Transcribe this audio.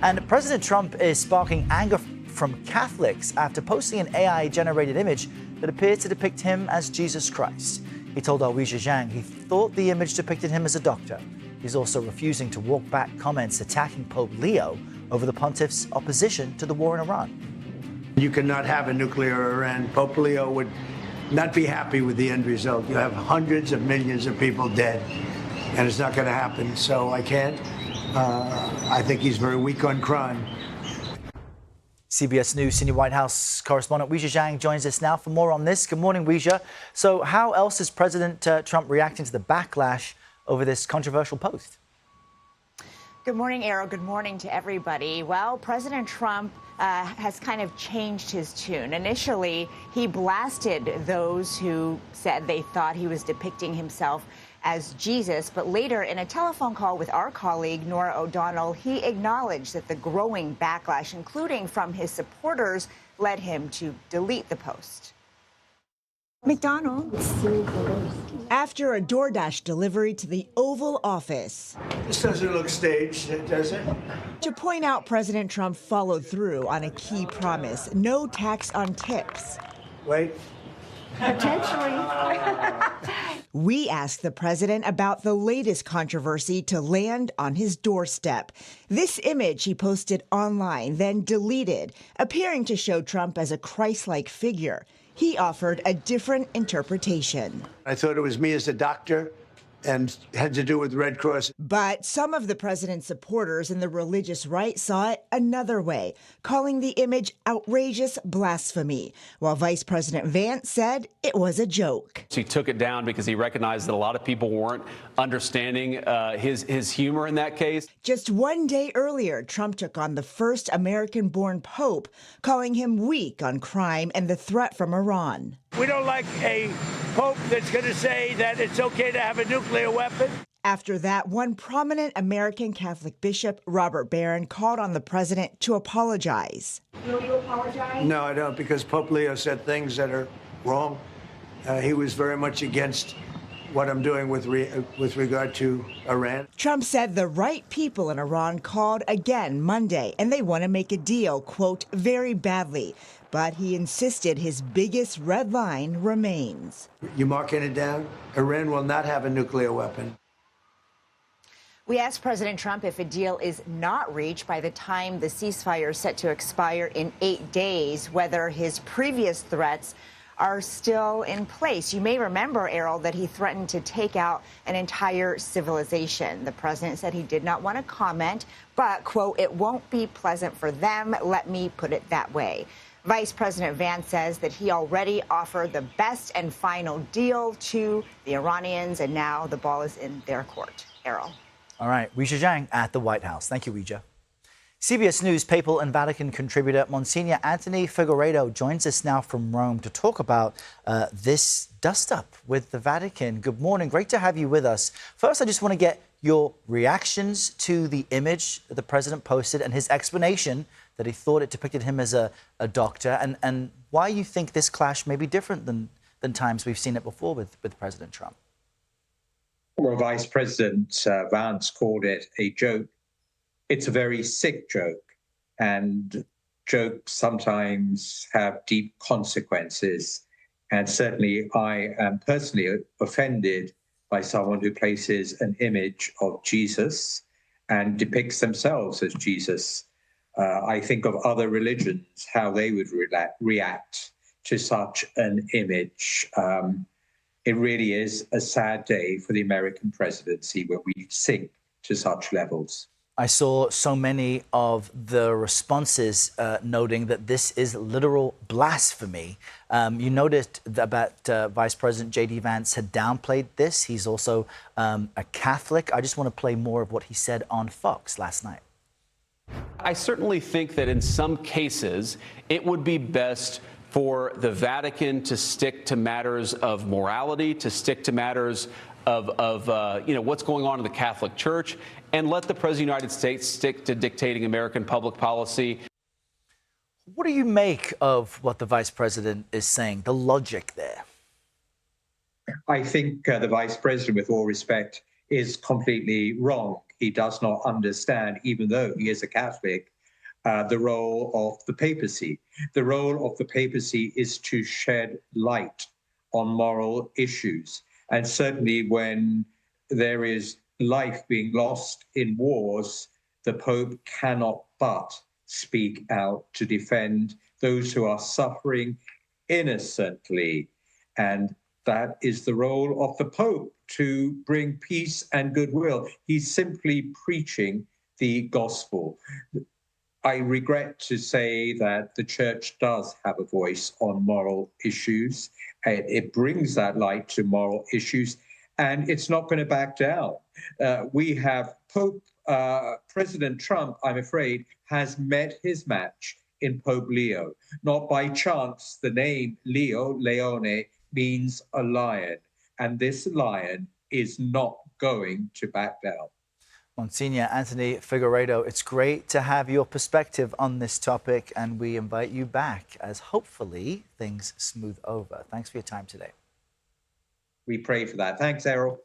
And President Trump is sparking anger from Catholics after posting an AI-generated image that appeared to depict him as Jesus Christ. He told our Weijia Zhang he thought the image depicted him as a doctor. He's also refusing to walk back comments attacking Pope Leo over the pontiff's opposition to the war in Iran. You cannot have a nuclear Iran. Pope Leo would not be happy with the end result. You have hundreds of millions of people dead, and it's not going to happen. So I can't. I think he's very weak on crime. CBS News senior White House correspondent Weijia Zhang joins us now for more on this. Good morning, Weijia. So how else is President Trump reacting to the backlash over this controversial post? Good morning, Errol. Good morning to everybody. Well, President Trump has kind of changed his tune. Initially, he blasted those who said they thought he was depicting himself as Jesus. But later, in a telephone call with our colleague, Norah O'Donnell, he acknowledged that the growing backlash, including from his supporters, led him to delete the post. McDonald's. After a DoorDash delivery to the Oval Office. This doesn't look staged, does it? To point out President Trump followed through on a key promise, no tax on tips. Wait. Potentially. We asked the president about the latest controversy to land on his doorstep. This image he posted online, then deleted, appearing to show Trump as a Christ-like figure. He offered a different interpretation. I thought it was me as a doctor and had to do with Red Cross. But some of the president's supporters in the religious right saw it another way, calling the image outrageous blasphemy, while Vice President Vance said it was a joke. He took it down because he recognized that a lot of people weren't understanding his humor in that case. Just one day earlier, Trump took on the first American-born pope, calling him weak on crime and the threat from Iran. We don't like a pope that's going to say that it's okay to have a nuclear weapon. After that, one prominent American Catholic bishop, Robert Barron, called on the president to apologize. Will you apologize? No, I don't, because Pope Leo said things that are wrong. He was very much against what I'm doing with regard to Iran. Trump said the right people in Iran called again Monday, and they want to make a deal, quote, very badly. But he insisted his biggest red line remains. You marking it down? Iran will not have a nuclear weapon. We asked President Trump if a deal is not reached by the time the ceasefire is set to expire in 8 days, whether his previous threats are still in place. You may remember, Errol, that he threatened to take out an entire civilization. The president said he did not want to comment, but, quote, it won't be pleasant for them. Let me put it that way. Vice President Vance says that he already offered the best and final deal to the Iranians, and now the ball is in their court. Errol. All right, Weijia Zhang at the White House. Thank you, Weijia. CBS News Papal and Vatican contributor Monsignor Anthony Figueredo joins us now from Rome to talk about this dust-up with the Vatican. Good morning. Great to have you with us. First, I just want to get your reactions to the image that the president posted and his explanation that he thought it depicted him as a doctor, and why you think this clash may be different than times we've seen it before with President Trump. Well, Vice President Vance called it a joke. It's a very sick joke, and jokes sometimes have deep consequences. And certainly I am personally offended by someone who places an image of Jesus and depicts themselves as Jesus. I think of other religions, how they would react to such an image. It really is a sad day for the American presidency when we sink to such levels. I saw so many of the responses noting that this is literal blasphemy. You noted that Vice President J.D. Vance had downplayed this. He's also a Catholic. I just want to play more of what he said on Fox last night. I certainly think that in some cases it would be best for the Vatican to stick to matters of morality, to stick to matters of what's going on in the Catholic Church, and let the President of the United States stick to dictating American public policy. What do you make of what the Vice President is saying, the logic there? I think the Vice President, with all respect, is completely wrong. he does not understand, even though he is a Catholic, the role of the papacy. The role of the papacy is to shed light on moral issues. And certainly when there is life being lost in wars, the Pope cannot but speak out to defend those who are suffering innocently. And that is the role of the Pope, to bring peace and goodwill. He's simply preaching the gospel. I regret to say that the church does have a voice on moral issues. It brings that light to moral issues, and it's not going to back down. We have President Trump, I'm afraid, has met his match in Pope Leo. Not by chance, the name Leo, Leone, means a lion, and this lion is not going to back down. Monsignor Anthony Figueiredo, it's great to have your perspective on this topic, and we invite you back as hopefully things smooth over. Thanks for your time today. We pray for that. Thanks, Errol.